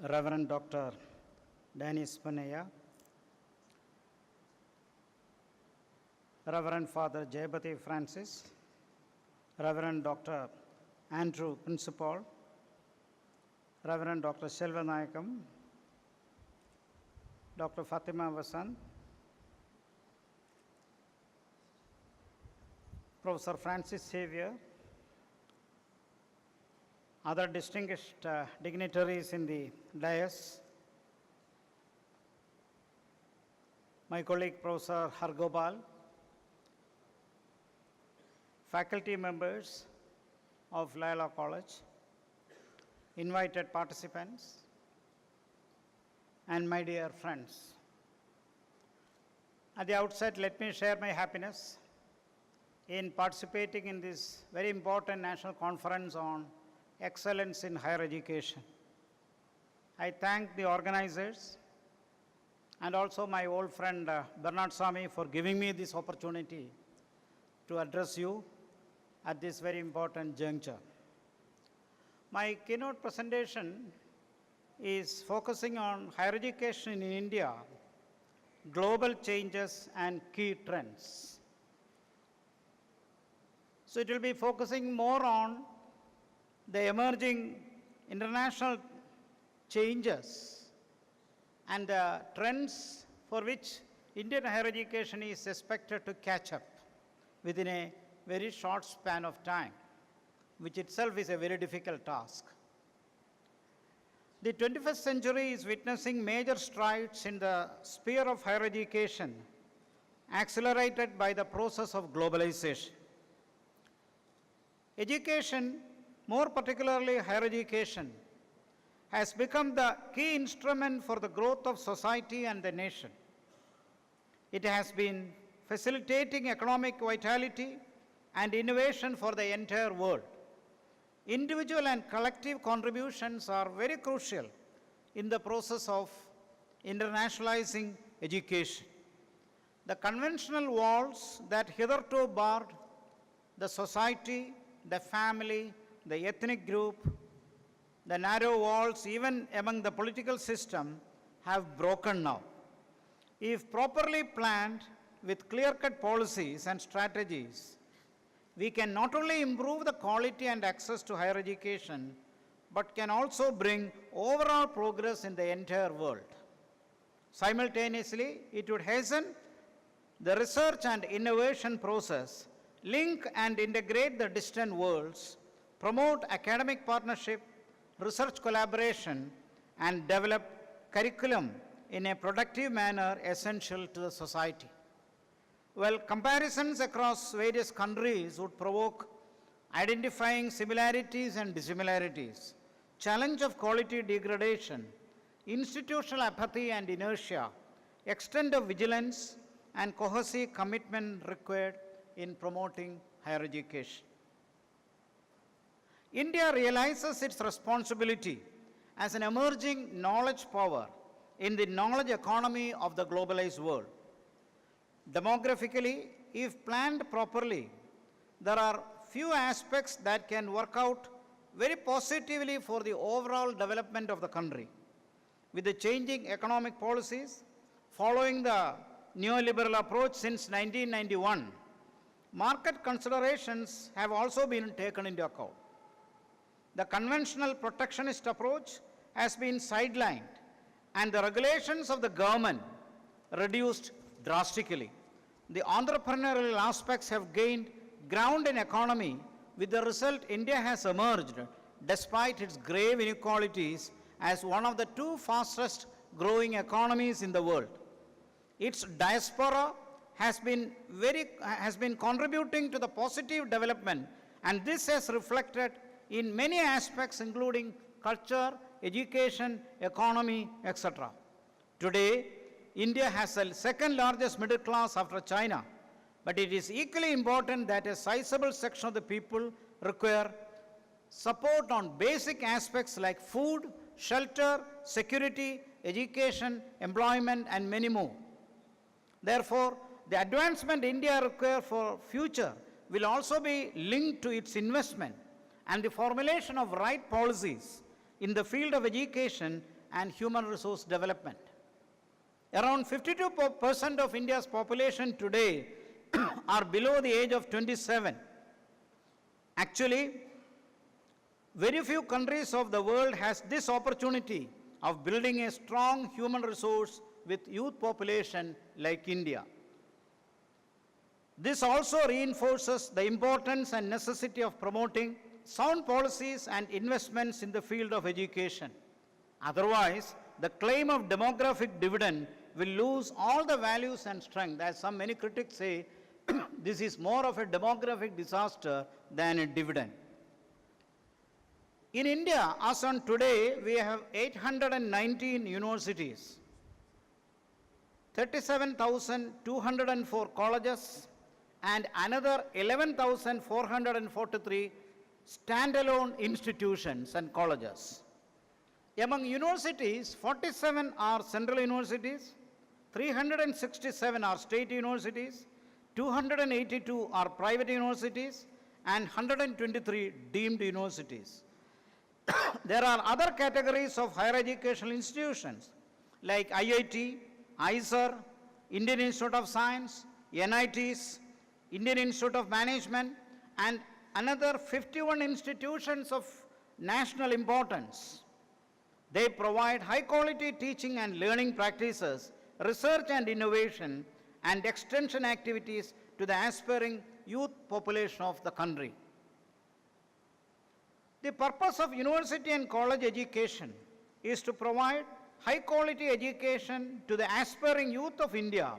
Reverend Dr. Dennis Panaya, Reverend Father Jayapati Francis, Reverend Dr. Andrew Principal, Reverend Dr. Selvanayakam, Dr. Fatima Vasan, Professor Francis Xavier, other distinguished dignitaries in the dais, my colleague Professor Hargopal, faculty members of Loyola College, invited participants, and my dear friends. At the outset, let me share my happiness in participating in this very important national conference on excellence in higher education. I thank the organizers and also my old friend Bernard Swamy for giving me this opportunity to address you at this very important juncture. My keynote presentation is focusing on higher education in India, global changes and key trends. So it will be focusing more on the emerging international changes and the trends for which Indian higher education is expected to catch up within a very short span of time, which itself is a very difficult task. The 21st century is witnessing major strides in the sphere of higher education, accelerated by the process of globalization. Education, more particularly higher education, has become the key instrument for the growth of society and the nation. It has been facilitating economic vitality and innovation for the entire world. Individual and collective contributions are very crucial in the process of internationalizing education. The conventional walls that hitherto barred the society, the family, the ethnic group, the narrow walls even among the political system have broken now. If properly planned with clear-cut policies and strategies, we can not only improve the quality and access to higher education, but can also bring overall progress in the entire world. Simultaneously, it would hasten the research and innovation process, link and integrate the distant worlds, promote academic partnership, research collaboration, and develop curriculum in a productive manner essential to the society. Well, comparisons across various countries would provoke identifying similarities and dissimilarities, challenge of quality degradation, institutional apathy and inertia, extent of vigilance, and cohesive commitment required in promoting higher education. India realizes its responsibility as an emerging knowledge power in the knowledge economy of the globalized world. Demographically, if planned properly, there are few aspects that can work out very positively for the overall development of the country. With the changing economic policies, following the neoliberal approach since 1991, market considerations have also been taken into account. The conventional protectionist approach has been sidelined and the regulations of the government reduced drastically. The entrepreneurial aspects have gained ground in economy, with the result India has emerged, despite its grave inequalities, as one of the two fastest growing economies in the world. Its diaspora has been contributing to the positive development, and this has reflected in many aspects including culture, education, economy, etc. Today, India has the second largest middle class after China, but it is equally important that a sizable section of the people require support on basic aspects like food, shelter, security, education, employment, and many more. Therefore, the advancement India requires for future will also be linked to its investment and the formulation of right policies in the field of education and human resource development. Around 52% of India's population today are below the age of 27. Actually, very few countries of the world has this opportunity of building a strong human resource with youth population like India. This also reinforces the importance and necessity of promoting sound policies and investments in the field of education. Otherwise, the claim of demographic dividend will lose all the values and strength. As many critics say, this is more of a demographic disaster than a dividend. In India, as on today, we have 819 universities, 37,204 colleges, and another 11,443 standalone institutions and colleges. Among universities, 47 are central universities, 367 are state universities, 282 are private universities, and 123 deemed universities. There are other categories of higher educational institutions like IIT, ISER, Indian Institute of Science, NITs, Indian Institute of Management, and another 51 institutions of national importance. They provide high-quality teaching and learning practices, research and innovation, and extension activities to the aspiring youth population of the country. The purpose of university and college education is to provide high-quality education to the aspiring youth of India,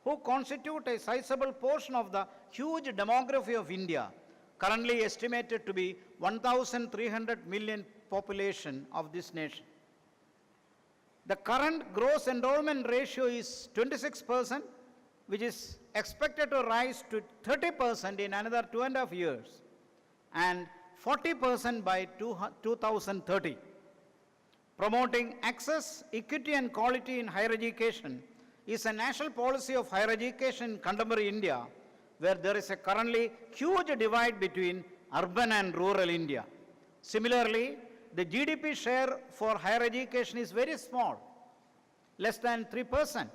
who constitute a sizable portion of the huge demography of India, currently estimated to be 1,300 million population of this nation. The current gross enrollment ratio is 26%, which is expected to rise to 30% in another 2.5 years, and 40% by 2030. Promoting access, equity, and quality in higher education is a national policy of higher education in contemporary India, where there is a currently huge divide between urban and rural India. Similarly, the GDP share for higher education is very small, less than 3%.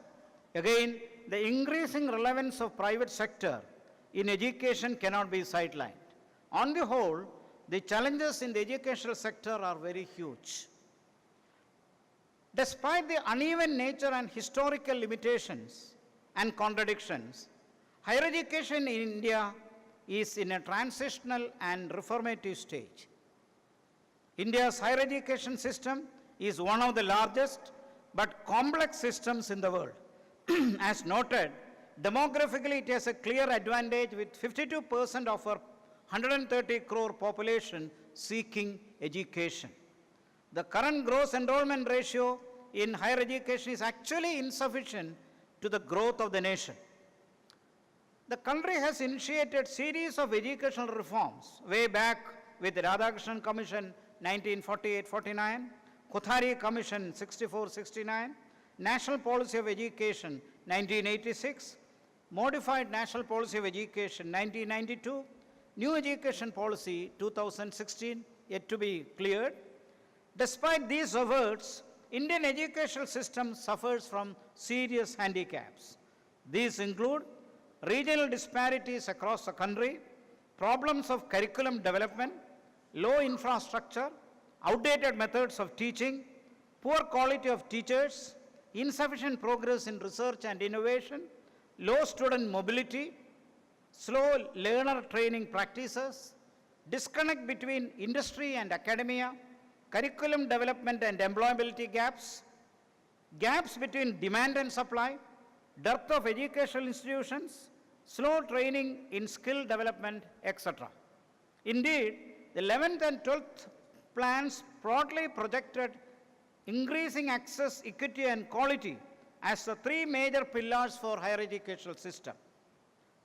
Again, the increasing relevance of private sector in education cannot be sidelined. On the whole, the challenges in the educational sector are very huge. Despite the uneven nature and historical limitations and contradictions, higher education in India is in a transitional and reformative stage. India's higher education system is one of the largest but complex systems in the world. As noted, demographically it has a clear advantage with 52% of our 130 crore population seeking education. The current gross enrollment ratio in higher education is actually insufficient to the growth of the nation. The country has initiated series of educational reforms way back with the Radhakrishnan Commission 1948-49, Kothari Commission 64-69, National Policy of Education 1986, Modified National Policy of Education 1992, New Education Policy 2016, yet to be cleared. Despite these efforts, Indian educational system suffers from serious handicaps. These include regional disparities across the country, problems of curriculum development, low infrastructure, outdated methods of teaching, poor quality of teachers, insufficient progress in research and innovation, low student mobility, slow learner training practices, disconnect between industry and academia, curriculum development and employability gaps, gaps between demand and supply, dearth of educational institutions, slow training in skill development, etc. Indeed, the 11th and 12th plans broadly projected increasing access, equity, and quality as the three major pillars for higher educational system.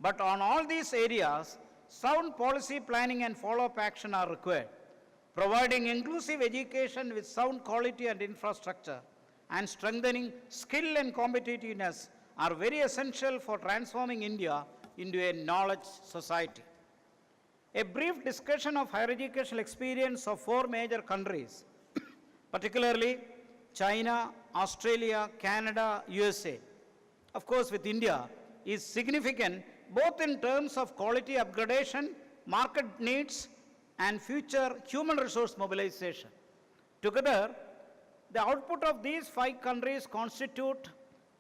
But on all these areas, sound policy planning and follow-up action are required. Providing inclusive education with sound quality and infrastructure and strengthening skill and competitiveness are very essential for transforming India into a knowledge society. A brief discussion of higher educational experience of four major countries, particularly China, Australia, Canada, USA. Of course, with India, is significant both in terms of quality upgradation, market needs, and future human resource mobilization. Together, the output of these 5 countries constitute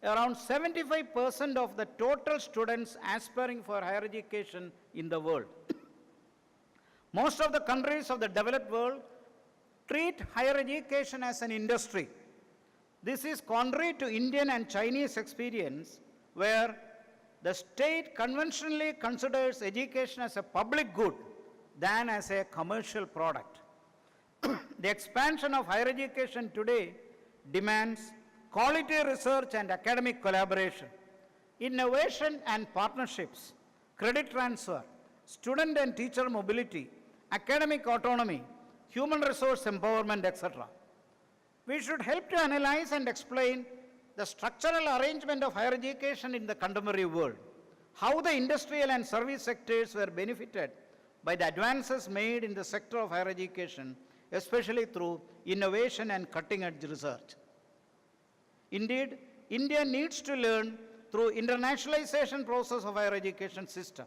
around 75% of the total students aspiring for higher education in the world. Most of the countries of the developed world treat higher education as an industry. This is contrary to Indian and Chinese experience, where the state conventionally considers education as a public good than as a commercial product. The expansion of higher education today demands quality research and academic collaboration, innovation and partnerships, credit transfer, student and teacher mobility, academic autonomy, human resource empowerment, etc. We should help to analyze and explain the structural arrangement of higher education in the contemporary world, how the industrial and service sectors were benefited by the advances made in the sector of higher education, especially through innovation and cutting-edge research. Indeed, India needs to learn through internationalization process of higher education system.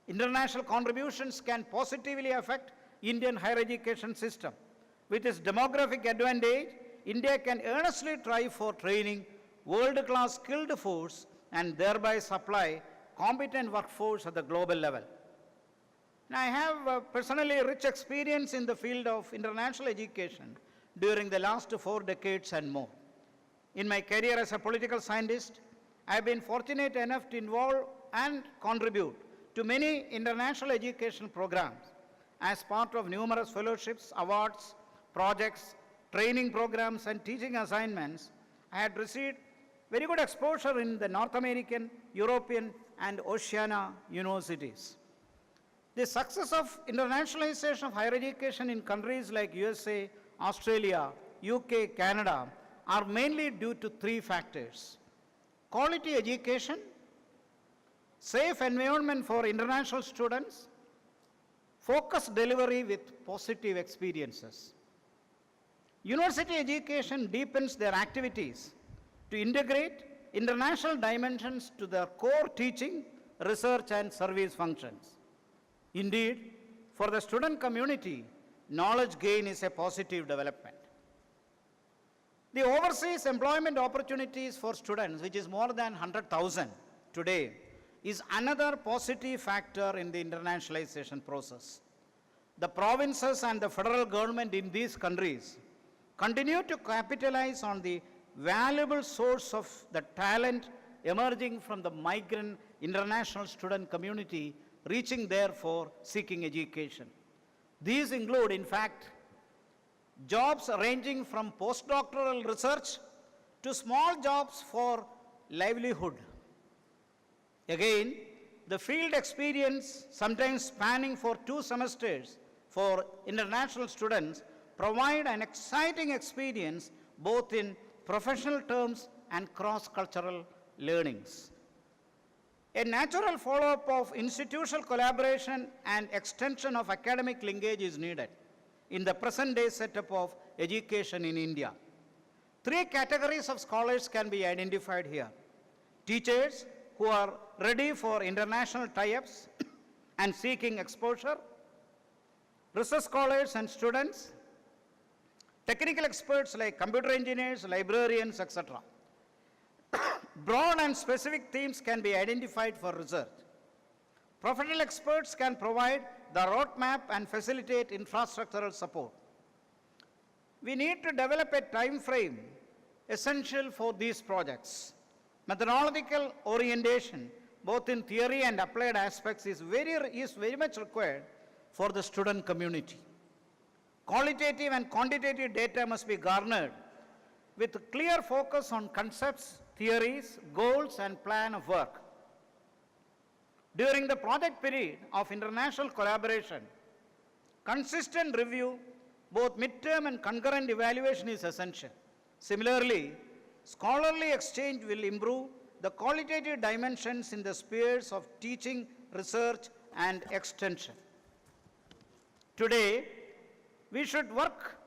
International contributions can positively affect Indian higher education system. With its demographic advantage, India can earnestly try for training world-class skilled force and thereby supply competent workforce at the global level. Now, I have personally rich experience in the field of international education during the last 4 decades and more. In my career as a political scientist, I have been fortunate enough to involve and contribute to many international education programs as part of numerous fellowships, awards, projects, training programs, and teaching assignments. I had received very good exposure in the North American, European, and Oceania universities. The success of internationalization of higher education in countries like USA, Australia, UK, Canada are mainly due to 3 factors: quality education, safe environment for international students, focused delivery with positive experiences. University education deepens their activities to integrate international dimensions to their core teaching, research, and service functions. Indeed, for the student community, knowledge gain is a positive development. The overseas employment opportunities for students, which is more than 100,000 today, is another positive factor in the internationalization process. The provinces and the federal government in these countries continue to capitalize on the valuable source of the talent emerging from the migrant international student community reaching there for seeking education. These include, in fact, jobs ranging from postdoctoral research to small jobs for livelihood. Again, the field experience, sometimes spanning for 2 semesters for international students, provide an exciting experience both in professional terms and cross-cultural learnings. A natural follow-up of institutional collaboration and extension of academic linkage is needed in the present-day setup of education in India. 3 categories of scholars can be identified here: teachers who are ready for international tie-ups and seeking exposure, research scholars and students, technical experts like computer engineers, librarians, etc. Broad and specific themes can be identified for research. Professional experts can provide the roadmap and facilitate infrastructural support. We need to develop a time frame essential for these projects. Methodological orientation, both in theory and applied aspects, is very much required for the student community. Qualitative and quantitative data must be garnered with a clear focus on concepts, theories, goals, and plan of work. During the project period of international collaboration, consistent review, both midterm and concurrent evaluation, is essential. Similarly, scholarly exchange will improve the qualitative dimensions in the spheres of teaching, research, and extension. Today, we should work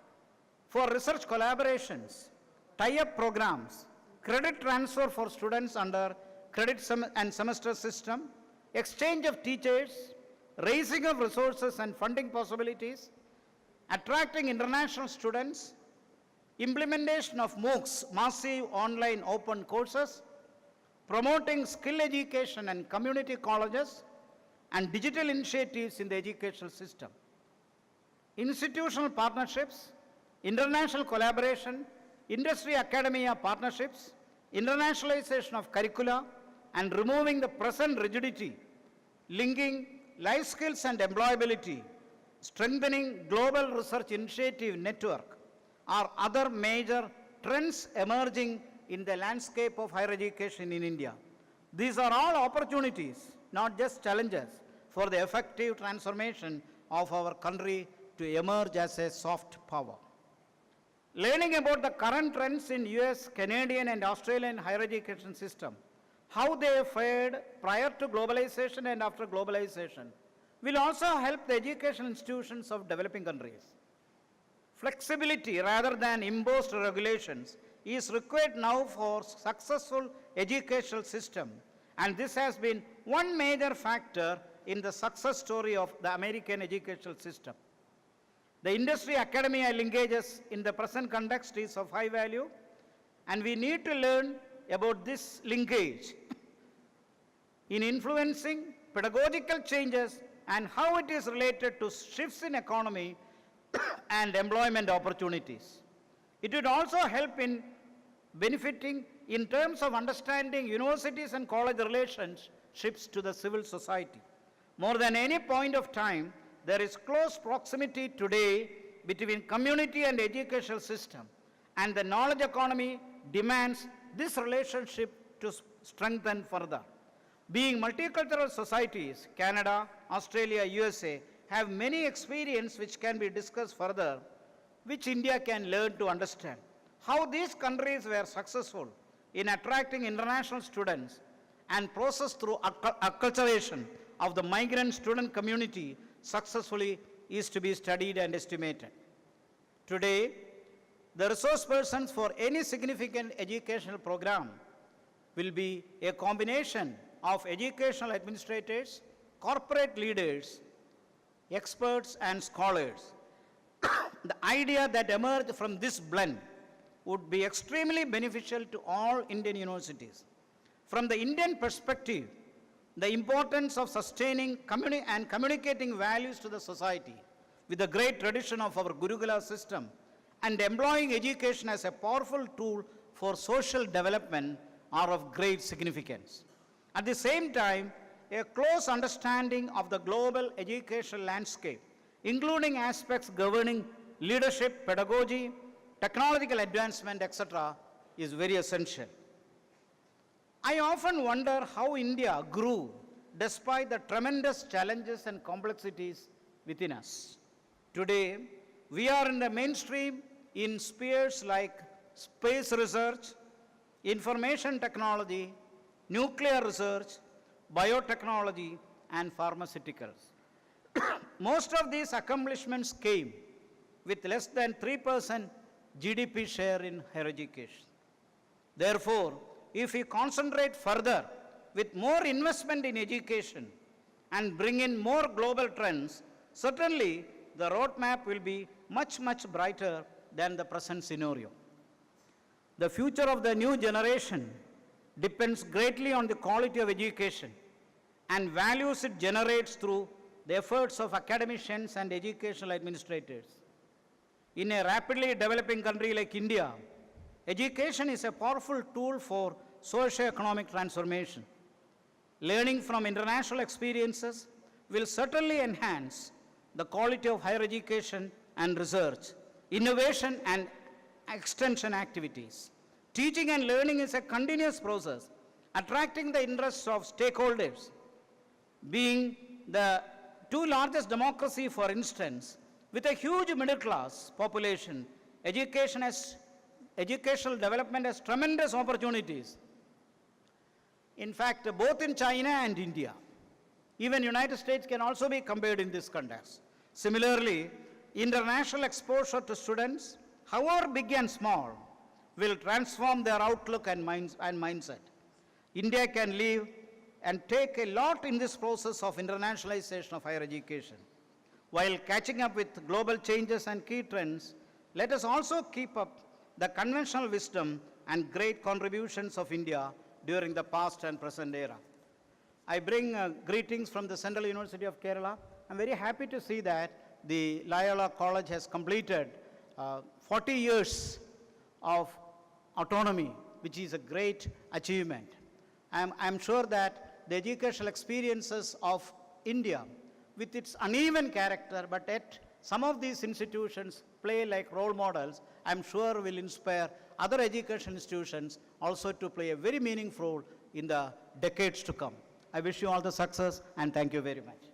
for research collaborations tie-up programs, credit transfer for students under and semester system, exchange of teachers, raising of resources and funding possibilities, attracting international students, implementation of MOOCs, massive online open courses, promoting skill education and community colleges, and digital initiatives in the educational system. Institutional partnerships, international collaboration, industry-academia partnerships, internationalization of curricula, and removing the present rigidity, linking life skills and employability, strengthening global research initiative network are other major trends emerging in the landscape of higher education in India. These are all opportunities, not just challenges, for the effective transformation of our country to emerge as a soft power. Learning about the current trends in US, Canadian, and Australian higher education system, how they fared prior to globalization and after globalization, will also help the educational institutions of developing countries. Flexibility rather than imposed regulations is required now for successful educational system, and this has been one major factor in the success story of the American educational system. The industry-academia linkages in the present context is of high value, and we need to learn about this linkage in influencing pedagogical changes and how it is related to shifts in economy and employment opportunities. It would also help in benefiting in terms of understanding universities and college relationships to the civil society. More than any point of time, there is close proximity today between community and educational system, and the knowledge economy demands this relationship to strengthen further. Being multicultural societies, Canada, Australia, USA, have many experience which can be discussed further, which India can learn to understand. How these countries were successful in attracting international students and process through acculturation of the migrant student community successfully is to be studied and estimated. Today, the resource persons for any significant educational program will be a combination of educational administrators, corporate leaders, experts, and scholars. The idea that emerged from this blend would be extremely beneficial to all Indian universities. From the Indian perspective, the importance of sustaining and communicating values to the society with the great tradition of our Gurukula system and employing education as a powerful tool for social development are of great significance. At the same time, a close understanding of the global educational landscape, including aspects governing leadership, pedagogy, technological advancement, etc., is very essential. I often wonder how India grew despite the tremendous challenges and complexities within us. Today, we are in the mainstream in spheres like space research, information technology, nuclear research, biotechnology, and pharmaceuticals. Most of these accomplishments came with less than 3% GDP share in higher education. Therefore, if we concentrate further with more investment in education and bring in more global trends, certainly the roadmap will be much, much brighter than the present scenario. The future of the new generation depends greatly on the quality of education and values it generates through the efforts of academicians and educational administrators. In a rapidly developing country like India, education is a powerful tool for socio-economic transformation. Learning from international experiences will certainly enhance the quality of higher education and research, innovation and extension activities. Teaching and learning is a continuous process, attracting the interests of stakeholders. Being the two largest democracy, for instance, with a huge middle class population, educational development has tremendous opportunities. In fact, both in China and India. Even United States can also be compared in this context. Similarly, international exposure to students, however big and small, will transform their outlook and mindset. India can leave and take a lot in this process of internationalization of higher education. While catching up with global changes and key trends, let us also keep up the conventional wisdom and great contributions of India during the past and present era. I bring greetings from the Central University of Kerala. I'm very happy to see that the Loyola College has completed 40 years of autonomy, which is a great achievement. I'm sure that the educational experiences of India, with its uneven character, but yet some of these institutions play like role models, I'm sure will inspire other education institutions also to play a very meaningful role in the decades to come. I wish you all the success and thank you very much.